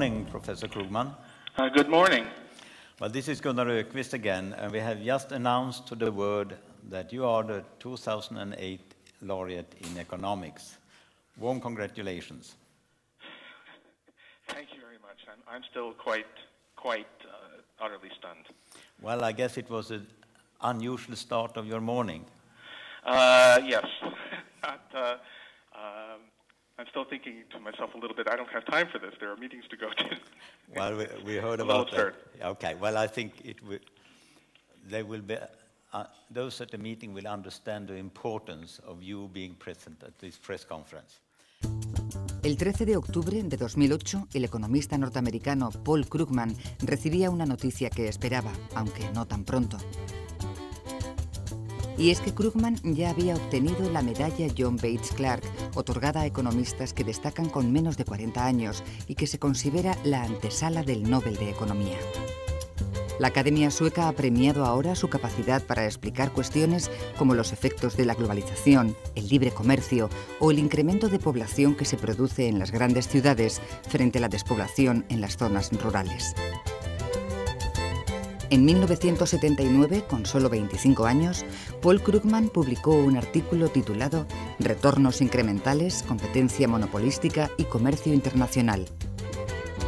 morning, Professor Krugman. Good morning. Well, this is Gunnar Öqvist again, and we have just announced to the world that you are the 2008 laureate in economics. Warm congratulations. Thank you very much. I'm still quite utterly stunned. Well, I guess it was an unusual start of your morning. Yes. I'm still thinking to myself a little bit, I don't have time for this. There are meetings to go to. Well, we heard about that. Okay, well, I think they will be, those at the meeting will understand the importance of you being present at this press conference. El 13 de octubre de 2008, el economista norteamericano Paul Krugman recibía una noticia que esperaba, aunque no tan pronto. Y es que Krugman ya había obtenido la medalla John Bates Clark, otorgada a economistas que destacan con menos de 40 años y que se considera la antesala del Nobel de Economía. La Academia Sueca ha premiado ahora su capacidad para explicar cuestiones como los efectos de la globalización, el libre comercio o el incremento de población que se produce en las grandes ciudades frente a la despoblación en las zonas rurales. En 1979, con solo 25 años, Paul Krugman publicó un artículo titulado Retornos incrementales, competencia monopolística y comercio internacional.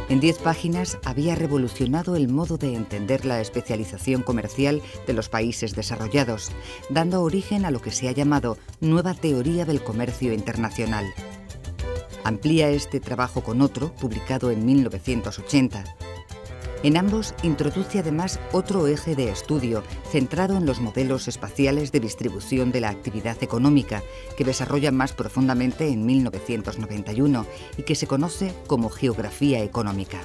En 10 páginas había revolucionado el modo de entender la especialización comercial de los países desarrollados, dando origen a lo que se ha llamado Nueva Teoría del Comercio Internacional. Amplía este trabajo con otro, publicado en 1980. En ambos introduce además otro eje de estudio centrado en los modelos espaciales de distribución de la actividad económica, que desarrolla más profundamente en 1991 y que se conoce como geografía económica.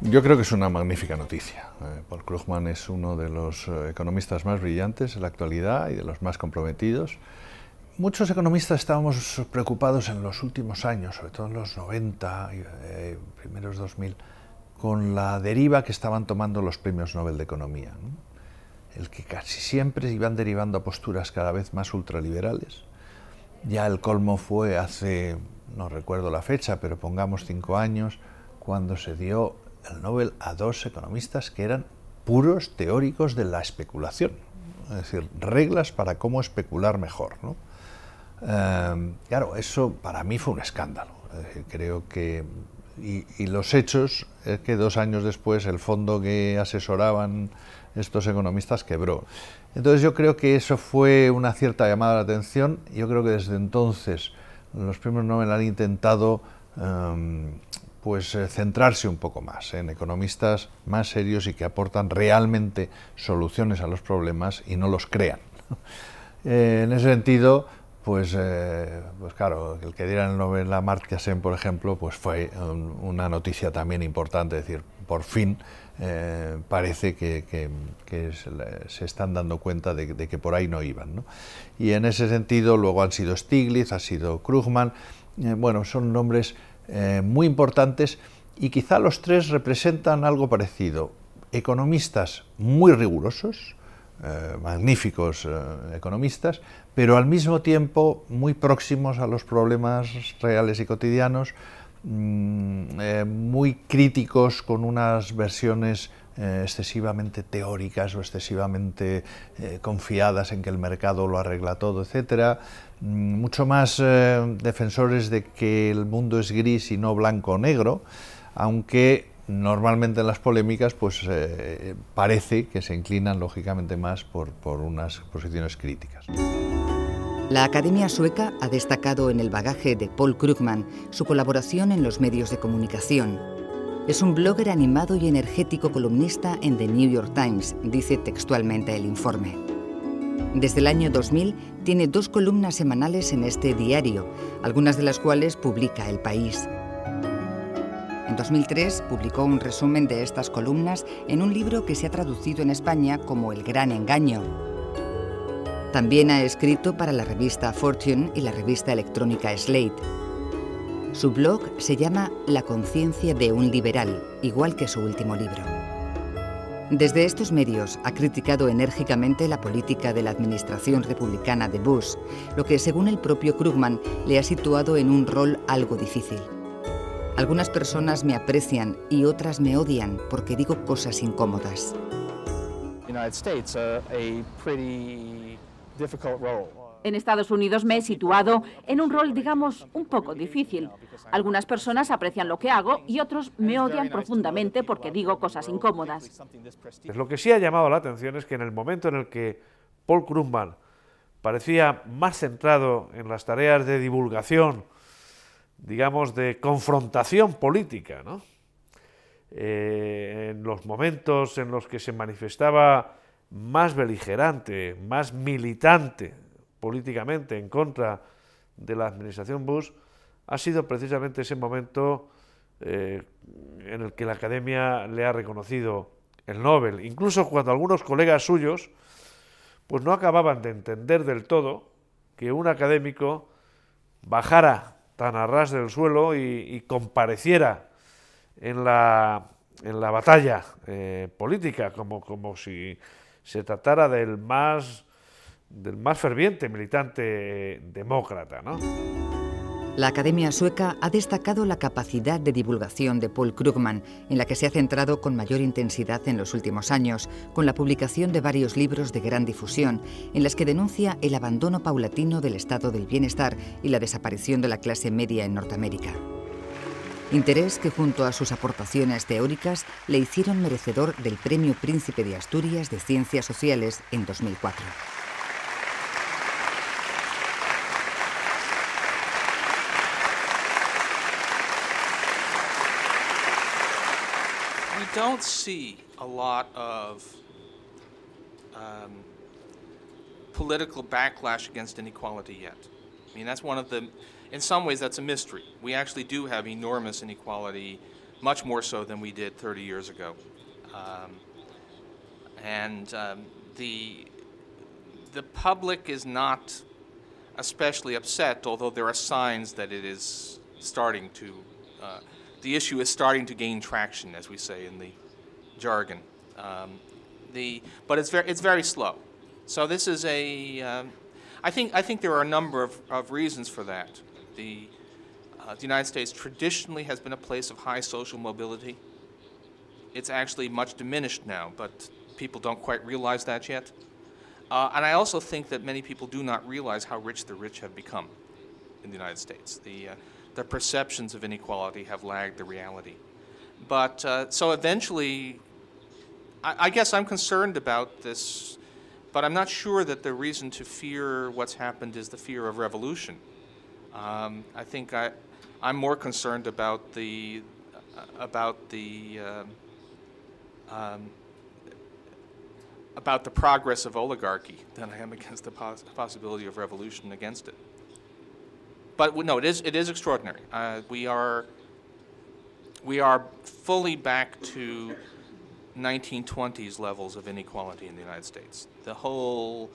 Yo creo que es una magnífica noticia. Paul Krugman es uno de los economistas más brillantes en la actualidad y de los más comprometidos. Muchos economistas estábamos preocupados en los últimos años, sobre todo en los 90 y primeros 2000, con la deriva que estaban tomando los premios Nobel de Economía, ¿no? El que casi siempre iban derivando a posturas cada vez más ultraliberales. Ya el colmo fue hace, no recuerdo la fecha, pero pongamos 5 años, cuando se dio el Nobel a 2 economistas que eran puros teóricos de la especulación, es decir, reglas para cómo especular mejor, ¿no? Claro, eso para mí fue un escándalo. Es decir, creo que, y los hechos es que 2 años después el fondo que asesoraban estos economistas quebró. Entonces yo creo que eso fue una cierta llamada de atención. Yo creo que desde entonces los premios Nobel han intentado centrarse un poco más en economistas más serios y que aportan realmente soluciones a los problemas y no los crean. En ese sentido, pues claro, el que diera el Nobel a Amartya Sen, por ejemplo, pues fue una noticia también importante, es decir, por fin parece que se están dando cuenta de que por ahí no iban, ¿no? Y en ese sentido luego han sido Stiglitz, ha sido Krugman, bueno, son nombres muy importantes y quizá los 3 representan algo parecido. Economistas muy rigurosos, magníficos economistas, pero al mismo tiempo muy próximos a los problemas reales y cotidianos, muy críticos con unas versiones excesivamente teóricas o excesivamente confiadas en que el mercado lo arregla todo, etcétera, mucho más defensores de que el mundo es gris y no blanco o negro, aunque normalmente en las polémicas pues parece que se inclinan lógicamente más por unas posiciones críticas. La Academia Sueca ha destacado en el bagaje de Paul Krugman su colaboración en los medios de comunicación. Es un blogger animado y energético columnista en The New York Times, dice textualmente el informe. Desde el año 2000 tiene 2 columnas semanales en este diario, algunas de las cuales publica El País. En 2003 publicó un resumen de estas columnas en un libro que se ha traducido en España como El Gran Engaño. También ha escrito para la revista Fortune y la revista electrónica Slate. Su blog se llama La conciencia de un liberal, igual que su último libro. Desde estos medios ha criticado enérgicamente la política de la administración republicana de Bush, lo que, según el propio Krugman, le ha situado en un rol algo difícil. Algunas personas me aprecian y otras me odian porque digo cosas incómodas. En Estados Unidos me he situado en un rol, digamos, un poco difícil. Algunas personas aprecian lo que hago y otros me odian profundamente porque digo cosas incómodas. Lo que sí ha llamado la atención es que en el momento en el que Paul Krugman parecía más centrado en las tareas de divulgación, digamos, de confrontación política, ¿no? En los momentos en los que se manifestaba más beligerante, más militante políticamente en contra de la administración Bush, ha sido precisamente ese momento en el que la Academia le ha reconocido el Nobel. Incluso cuando algunos colegas suyos pues no acababan de entender del todo que un académico bajara tan a ras del suelo y compareciera en la batalla política, como si se tratara del más ferviente militante demócrata, ¿no? La Academia Sueca ha destacado la capacidad de divulgación de Paul Krugman, en la que se ha centrado con mayor intensidad en los últimos años, con la publicación de varios libros de gran difusión, en las que denuncia el abandono paulatino del estado del bienestar y la desaparición de la clase media en Norteamérica. Interés que, junto a sus aportaciones teóricas, le hicieron merecedor del Premio Príncipe de Asturias de Ciencias Sociales en 2004. We don't see a lot of political backlash against inequality yet. I mean, that's one of the, in some ways that's a mystery. We actually do have enormous inequality, much more so than we did 30 years ago. The public is not especially upset, although there are signs that it is starting to, the issue is starting to gain traction, as we say in the jargon. But it's very slow. So this is a, I think there are a number of reasons for that. The United States traditionally has been a place of high social mobility. It's actually much diminished now, but people don't quite realize that yet. And I also think that many people do not realize how rich the rich have become in the United States. The perceptions of inequality have lagged the reality. But so eventually, I guess I'm concerned about this, but I'm not sure that the reason to fear what's happened is the fear of revolution. I think I'm more concerned about the progress of oligarchy than I am against the possibility of revolution against it. But no, it is extraordinary. We are fully back to 1920s levels of inequality in the United States. The whole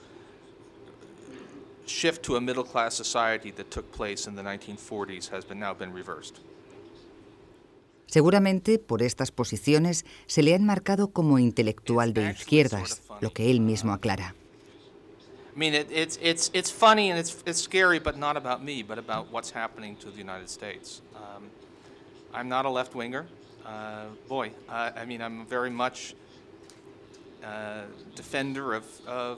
shift to a middle-class society that took place in the 1940s has now been reversed. Seguramente por estas posiciones se le ha enmarcado como intelectual de izquierdas, lo que él mismo aclara. I mean, it's funny and it's scary, but not about me, but about what's happening to the United States. I'm not a left-winger. I mean, I'm very much defender of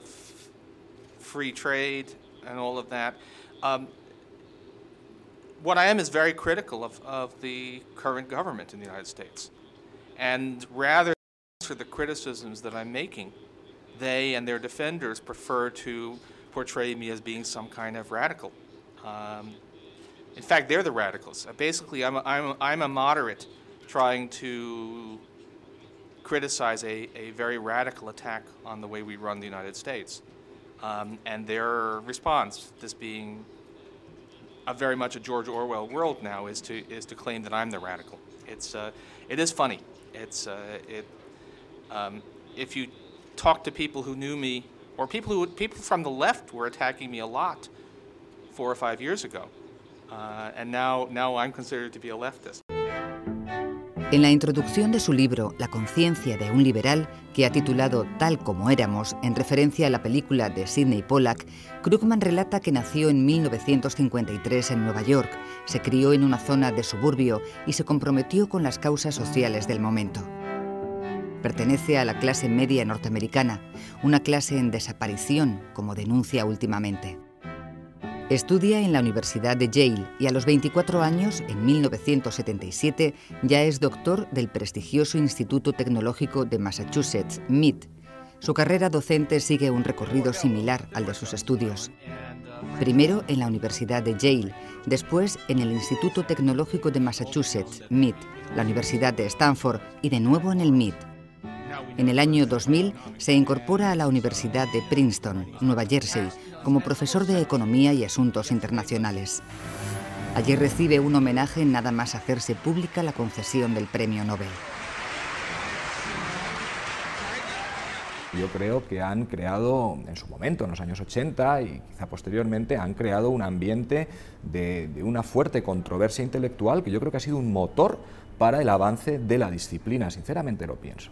free trade and all of that. What I am is very critical of the current government in the United States. And rather than answer the criticisms that I'm making, they and their defenders prefer to portray me as being some kind of radical. In fact, they're the radicals. Basically, I'm a moderate trying to criticize a very radical attack on the way we run the United States. And their response, this being very much a George Orwell world now, is to claim that I'm the radical. It is funny. If you talk to people who knew me, or people from the left were attacking me a lot 4 or 5 years ago, and now I'm considered to be a leftist. En la introducción de su libro La conciencia de un liberal, que ha titulado Tal como éramos, en referencia a la película de Sidney Pollack, Krugman relata que nació en 1953 en Nueva York, se crió en una zona de suburbio y se comprometió con las causas sociales del momento. Pertenece a la clase media norteamericana, una clase en desaparición, como denuncia últimamente. Estudia en la Universidad de Yale y a los 24 años, en 1977, ya es doctor del prestigioso Instituto Tecnológico de Massachusetts, MIT. Su carrera docente sigue un recorrido similar al de sus estudios. Primero en la Universidad de Yale, después en el Instituto Tecnológico de Massachusetts, MIT, la Universidad de Stanford y de nuevo en el MIT. En el año 2000 se incorpora a la Universidad de Princeton, Nueva Jersey, como profesor de Economía y Asuntos Internacionales. Allí recibe un homenaje nada más hacerse pública la concesión del Premio Nobel. Yo creo que han creado, en su momento, en los años 80 y quizá posteriormente, han creado un ambiente de una fuerte controversia intelectual que yo creo que ha sido un motor para el avance de la disciplina, sinceramente lo pienso.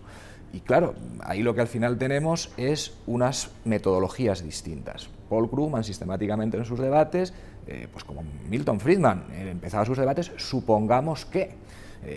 Y claro, ahí lo que al final tenemos es unas metodologías distintas. Paul Krugman sistemáticamente en sus debates, pues como Milton Friedman, empezaba sus debates, supongamos que.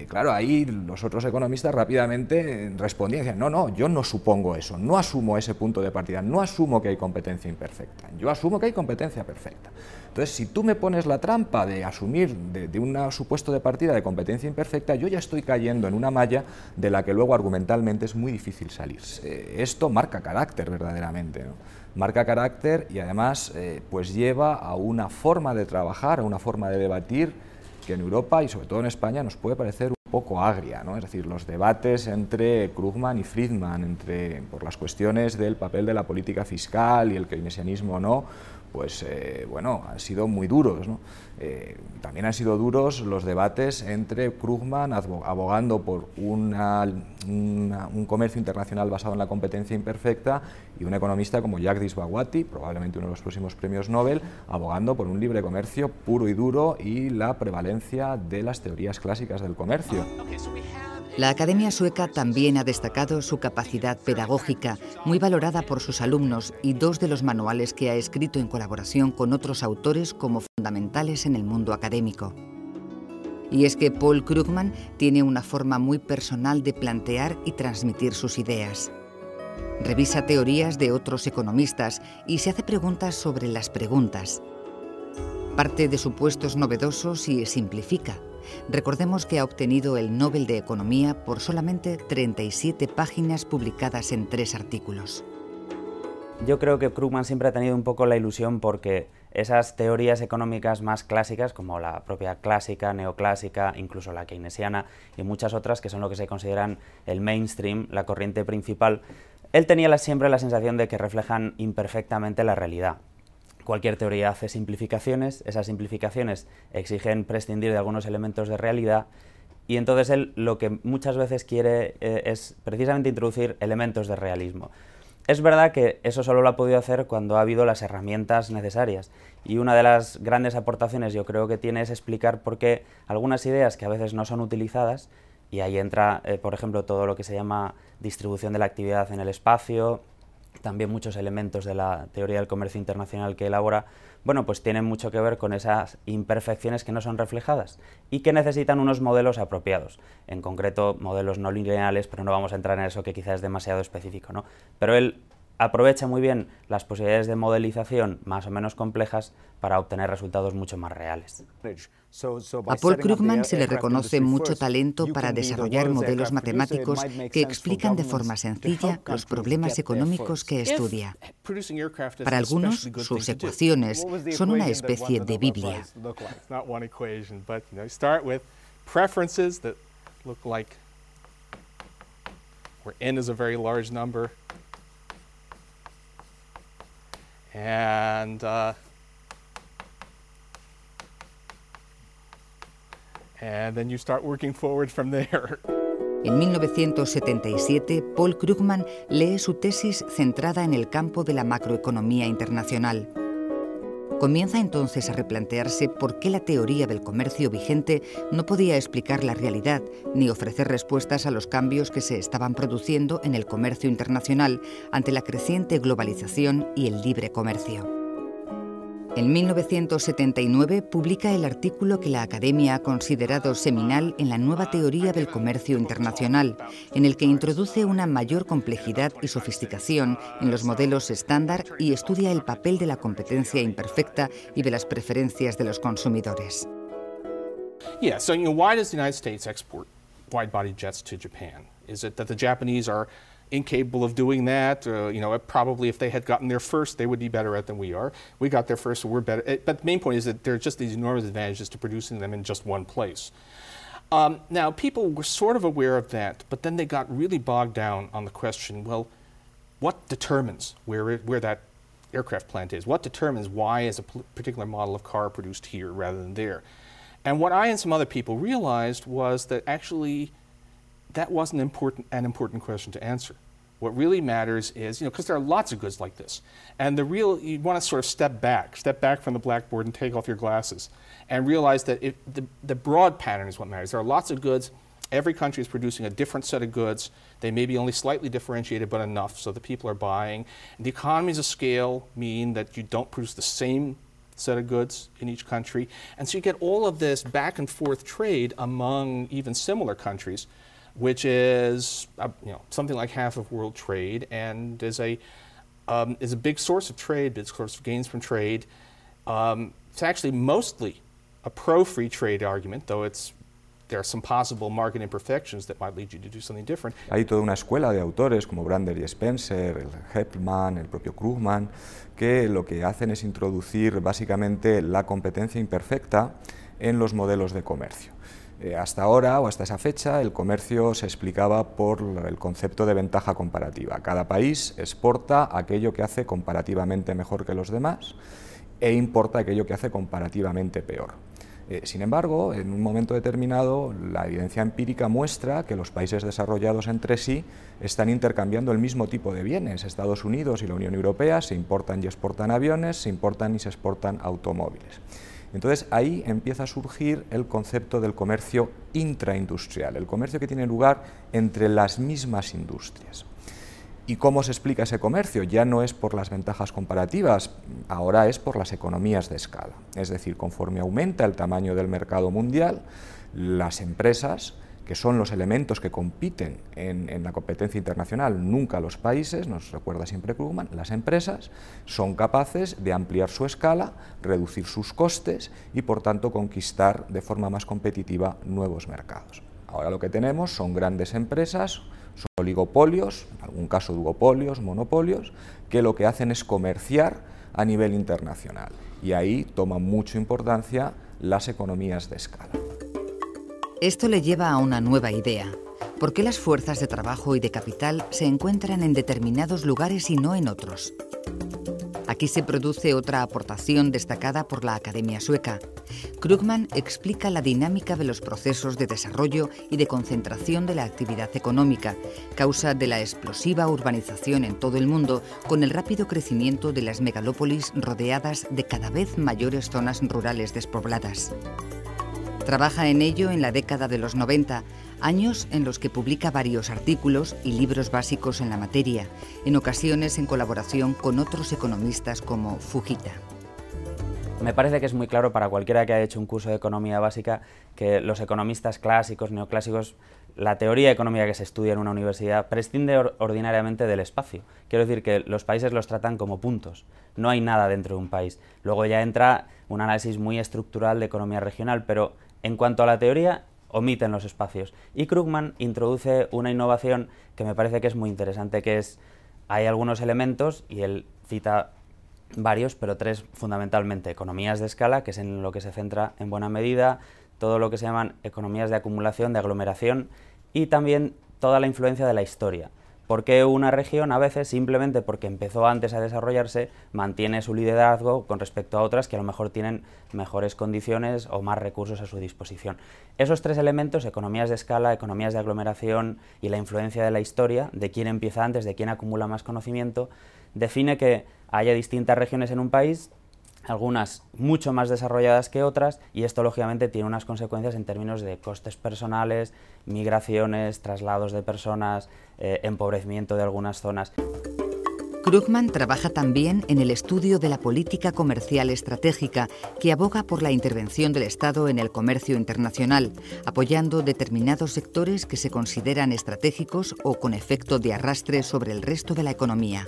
Claro, ahí los otros economistas rápidamente respondían y decían, no, yo no supongo eso, no asumo ese punto de partida, no asumo que hay competencia imperfecta, yo asumo que hay competencia perfecta. Entonces, si tú me pones la trampa de asumir de un supuesto de partida de competencia imperfecta, yo ya estoy cayendo en una malla de la que luego argumentalmente es muy difícil salir. Esto marca carácter verdaderamente, ¿no? Marca carácter y además pues lleva a una forma de trabajar, a una forma de debatir que en Europa y sobre todo en España nos puede parecer un poco agria, ¿no? Es decir, los debates entre Krugman y Friedman, por las cuestiones del papel de la política fiscal y el keynesianismo o no, pues bueno, han sido muy duros, ¿no? También han sido duros los debates entre Krugman abogando por un comercio internacional basado en la competencia imperfecta y un economista como Jagdish Bhagwati, probablemente uno de los próximos premios Nobel, abogando por un libre comercio puro y duro y la prevalencia de las teorías clásicas del comercio. La Academia Sueca también ha destacado su capacidad pedagógica, muy valorada por sus alumnos, y dos de los manuales que ha escrito en colaboración con otros autores como fundamentales en el mundo académico. Y es que Paul Krugman tiene una forma muy personal de plantear y transmitir sus ideas. Revisa teorías de otros economistas y se hace preguntas sobre las preguntas. Parte de supuestos novedosos y simplifica. Recordemos que ha obtenido el Nobel de Economía por solamente 37 páginas publicadas en 3 artículos. Yo creo que Krugman siempre ha tenido un poco la ilusión porque esas teorías económicas más clásicas, como la propia clásica, neoclásica, incluso la keynesiana y muchas otras que son lo que se consideran el mainstream, la corriente principal, él tenía siempre la sensación de que reflejan imperfectamente la realidad. Cualquier teoría hace simplificaciones, esas simplificaciones exigen prescindir de algunos elementos de realidad y entonces él lo que muchas veces quiere es precisamente introducir elementos de realismo. Es verdad que eso solo lo ha podido hacer cuando ha habido las herramientas necesarias y una de las grandes aportaciones yo creo que tiene es explicar por qué algunas ideas que a veces no son utilizadas, y ahí entra por ejemplo todo lo que se llama distribución de la actividad en el espacio, también muchos elementos de la teoría del comercio internacional que elabora, bueno, pues tienen mucho que ver con esas imperfecciones que no son reflejadas y que necesitan unos modelos apropiados, en concreto modelos no lineales, pero no vamos a entrar en eso que quizás es demasiado específico, ¿no? Pero él aprovecha muy bien las posibilidades de modelización más o menos complejas para obtener resultados mucho más reales. A Paul Krugman se le reconoce mucho talento para desarrollar modelos matemáticos que explican de forma sencilla los problemas económicos que estudia. Para algunos, sus ecuaciones son una especie de Biblia. And then you start working forward from there. En 1977, Paul Krugman lee su tesis centrada en el campo de la macroeconomía internacional. Comienza entonces a replantearse por qué la teoría del comercio vigente no podía explicar la realidad ni ofrecer respuestas a los cambios que se estaban produciendo en el comercio internacional ante la creciente globalización y el libre comercio. En 1979 publica el artículo que la Academia ha considerado seminal en la nueva teoría del comercio internacional, en el que introduce una mayor complejidad y sofisticación en los modelos estándar y estudia el papel de la competencia imperfecta y de las preferencias de los consumidores. Yeah, so why does the United States export wide-body jets to Japan? Is it that the Japanese are incapable of doing that? Probably if they had gotten there first, they would be better at than we are. We got there first, so we're better. But the main point is that there are just these enormous advantages to producing them in just one place. Now, people were sort of aware of that, but then they got really bogged down on the question, well, what determines where that aircraft plant is? What determines why is a particular model of car produced here rather than there? And what I and some other people realized was that actually that wasn't an important question to answer. What really matters is, because there are lots of goods like this, and you want to sort of step back from the blackboard and take off your glasses and realize that the broad pattern is what matters. There are lots of goods. Every country is producing a different set of goods. They may be only slightly differentiated, but enough so that people are buying. And the economies of scale mean that you don't produce the same set of goods in each country. And so you get all of this back and forth trade among even similar countries, which is something like half of world trade, and is a big source of trade, big source of gains from trade. It's actually mostly a pro-free trade argument, though there are some possible market imperfections that might lead you to do something different. Hay toda una escuela de autores como Brander y Spencer, el Heppelmann, el propio Krugman, que lo que hacen es introducir básicamente la competencia imperfecta en los modelos de comercio. Hasta ahora, o hasta esa fecha, el comercio se explicaba por el concepto de ventaja comparativa. Cada país exporta aquello que hace comparativamente mejor que los demás e importa aquello que hace comparativamente peor. Sin embargo, en un momento determinado, la evidencia empírica muestra que los países desarrollados entre sí están intercambiando el mismo tipo de bienes. Estados Unidos y la Unión Europea se importan y exportan aviones, se importan y se exportan automóviles. Entonces ahí empieza a surgir el concepto del comercio intraindustrial, el comercio que tiene lugar entre las mismas industrias. ¿Y cómo se explica ese comercio? Ya no es por las ventajas comparativas, ahora es por las economías de escala. Es decir, conforme aumenta el tamaño del mercado mundial, las empresas, que son los elementos que compiten en la competencia internacional, nunca los países, nos recuerda siempre Krugman, las empresas son capaces de ampliar su escala, reducir sus costes y por tanto conquistar de forma más competitiva nuevos mercados. Ahora lo que tenemos son grandes empresas, son oligopolios, en algún caso duopolios, monopolios, que lo que hacen es comerciar a nivel internacional y ahí toman mucha importancia las economías de escala. Esto le lleva a una nueva idea. ¿Por qué las fuerzas de trabajo y de capital se encuentran en determinados lugares y no en otros? Aquí se produce otra aportación destacada por la Academia Sueca. Krugman explica la dinámica de los procesos de desarrollo y de concentración de la actividad económica, causa de la explosiva urbanización en todo el mundo, con el rápido crecimiento de las megalópolis rodeadas de cada vez mayores zonas rurales despobladas. Trabaja en ello en la década de los 90, años en los que publica varios artículos y libros básicos en la materia, en ocasiones en colaboración con otros economistas como Fujita. Me parece que es muy claro para cualquiera que haya hecho un curso de economía básica que los economistas clásicos, neoclásicos, la teoría económica que se estudia en una universidad prescinde ordinariamente del espacio. Quiero decir que los países los tratan como puntos, no hay nada dentro de un país. Luego ya entra un análisis muy estructural de economía regional, pero en cuanto a la teoría, omiten los espacios. Y Krugman introduce una innovación que me parece que es muy interesante, que es, hay algunos elementos, y él cita varios, pero tres fundamentalmente: economías de escala, que es en lo que se centra en buena medida, todo lo que se llaman economías de acumulación, de aglomeración, y también toda la influencia de la historia. ¿Por qué una región, a veces, simplemente porque empezó antes a desarrollarse, mantiene su liderazgo con respecto a otras que a lo mejor tienen mejores condiciones o más recursos a su disposición? Esos tres elementos, economías de escala, economías de aglomeración y la influencia de la historia, de quién empieza antes, de quién acumula más conocimiento, define que haya distintas regiones en un país algunas mucho más desarrolladas que otras, y esto lógicamente tiene unas consecuencias en términos de costes personales, migraciones, traslados de personas, empobrecimiento de algunas zonas. Krugman trabaja también en el estudio de la política comercial estratégica, que aboga por la intervención del Estado en el comercio internacional, apoyando determinados sectores que se consideran estratégicos o con efecto de arrastre sobre el resto de la economía.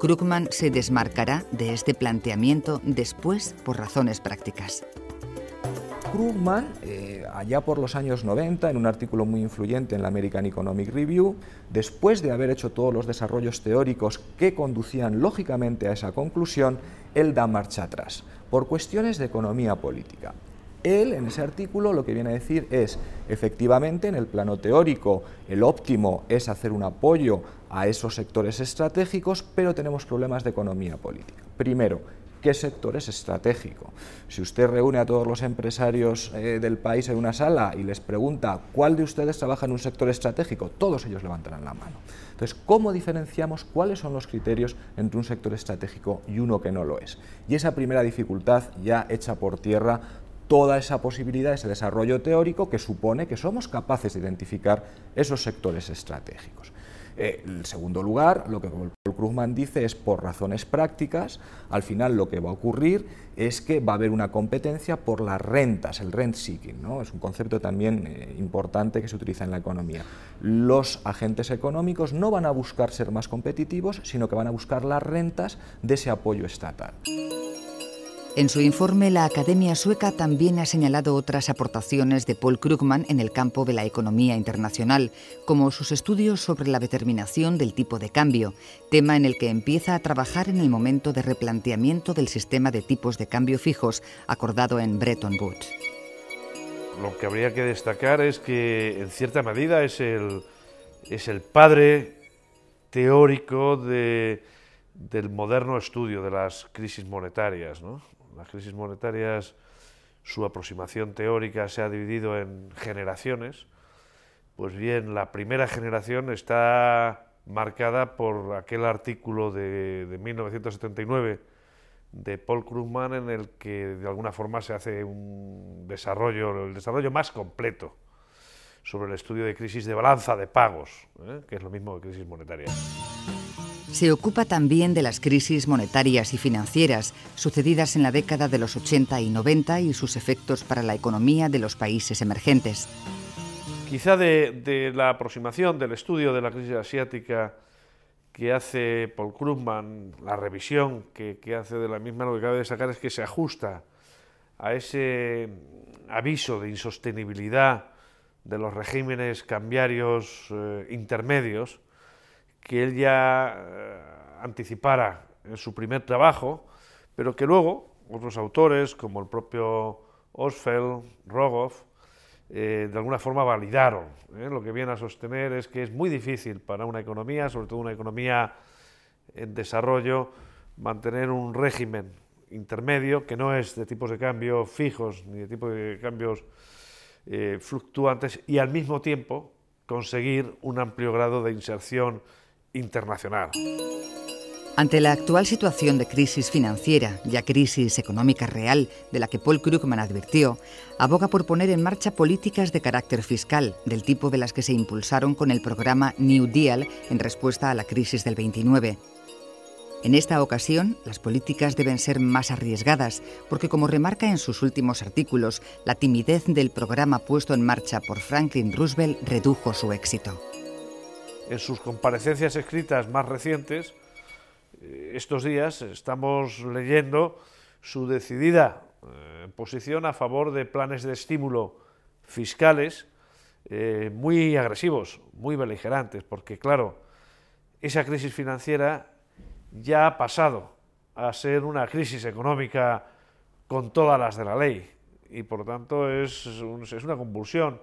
Krugman se desmarcará de este planteamiento después por razones prácticas. Krugman, allá por los años 90, en un artículo muy influyente en la American Economic Review, después de haber hecho todos los desarrollos teóricos que conducían lógicamente a esa conclusión, él da marcha atrás, por cuestiones de economía política. Él, en ese artículo, lo que viene a decir es, efectivamente, en el plano teórico, el óptimo es hacer un apoyo a esos sectores estratégicos, pero tenemos problemas de economía política. Primero, ¿qué sector es estratégico? Si usted reúne a todos los empresarios del país en una sala y les pregunta ¿cuál de ustedes trabaja en un sector estratégico?, todos ellos levantarán la mano. Entonces, ¿cómo diferenciamos cuáles son los criterios entre un sector estratégico y uno que no lo es? Y esa primera dificultad ya echa por tierra toda esa posibilidad, ese desarrollo teórico que supone que somos capaces de identificar esos sectores estratégicos. En segundo lugar, lo que Paul Krugman dice es por razones prácticas, al final lo que va a ocurrir es que va a haber una competencia por las rentas, el rent seeking, ¿no? Es un concepto también importante que se utiliza en la economía. Los agentes económicos no van a buscar ser más competitivos, sino que van a buscar las rentas de ese apoyo estatal. En su informe, la Academia Sueca también ha señalado otras aportaciones de Paul Krugman en el campo de la economía internacional, como sus estudios sobre la determinación del tipo de cambio, tema en el que empieza a trabajar en el momento de replanteamiento del sistema de tipos de cambio fijos acordado en Bretton Woods. Lo que habría que destacar es que, en cierta medida, es el padre teórico del moderno estudio de las crisis monetarias, ¿no? Las crisis monetarias, su aproximación teórica se ha dividido en generaciones. Pues bien, la primera generación está marcada por aquel artículo de 1979 de Paul Krugman, en el que de alguna forma se hace el desarrollo más completo sobre el estudio de crisis de balanza de pagos, que es lo mismo que crisis monetarias. Se ocupa también de las crisis monetarias y financieras sucedidas en la década de los 80 y 90 y sus efectos para la economía de los países emergentes. Quizá de la aproximación del estudio de la crisis asiática que hace Paul Krugman, la revisión que hace de la misma, lo que cabe destacar es que se ajusta a ese aviso de insostenibilidad de los regímenes cambiarios intermedios que él ya anticipara en su primer trabajo, pero que luego otros autores, como el propio Ostfeld, Rogoff, de alguna forma validaron. Lo que viene a sostener es que es muy difícil para una economía, sobre todo una economía en desarrollo, mantener un régimen intermedio que no es de tipos de cambio fijos ni de tipos de cambios fluctuantes, y al mismo tiempo conseguir un amplio grado de inserción internacional. Ante la actual situación de crisis financiera, ya crisis económica real, de la que Paul Krugman advirtió, aboga por poner en marcha políticas de carácter fiscal, del tipo de las que se impulsaron con el programa New Deal en respuesta a la crisis del 29. En esta ocasión, las políticas deben ser más arriesgadas, porque, como remarca en sus últimos artículos, la timidez del programa puesto en marcha por Franklin Roosevelt redujo su éxito. En sus comparecencias escritas más recientes, estos días estamos leyendo su decidida posición a favor de planes de estímulo fiscales muy agresivos, muy beligerantes, porque claro, esa crisis financiera ya ha pasado a ser una crisis económica con todas las de la ley, y por tanto es una convulsión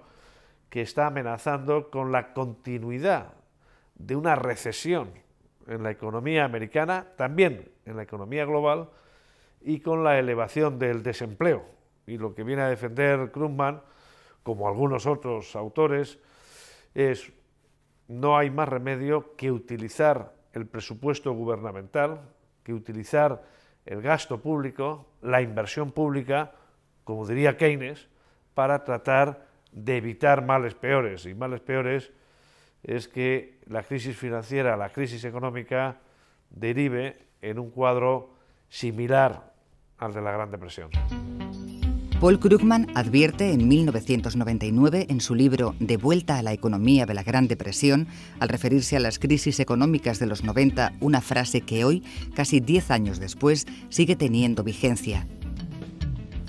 que está amenazando con la continuidad de una recesión en la economía americana, también en la economía global, y con la elevación del desempleo. Y lo que viene a defender Krugman, como algunos otros autores, es: no hay más remedio que utilizar el presupuesto gubernamental, que utilizar el gasto público, la inversión pública, como diría Keynes, para tratar de evitar males peores. Y males peores es que la crisis financiera, la crisis económica, derive en un cuadro similar al de la Gran Depresión. Paul Krugman advierte en 1999 en su libro De vuelta a la economía de la Gran Depresión, al referirse a las crisis económicas de los 90, una frase que hoy, casi 10 años después, sigue teniendo vigencia.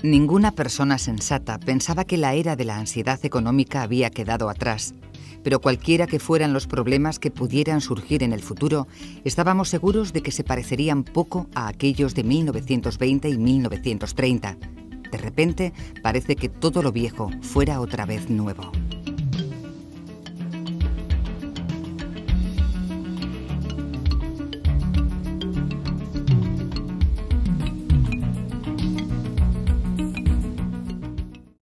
Ninguna persona sensata pensaba que la era de la ansiedad económica había quedado atrás, pero cualquiera que fueran los problemas que pudieran surgir en el futuro, estábamos seguros de que se parecerían poco a aquellos de 1920 y 1930. De repente, parece que todo lo viejo fuera otra vez nuevo.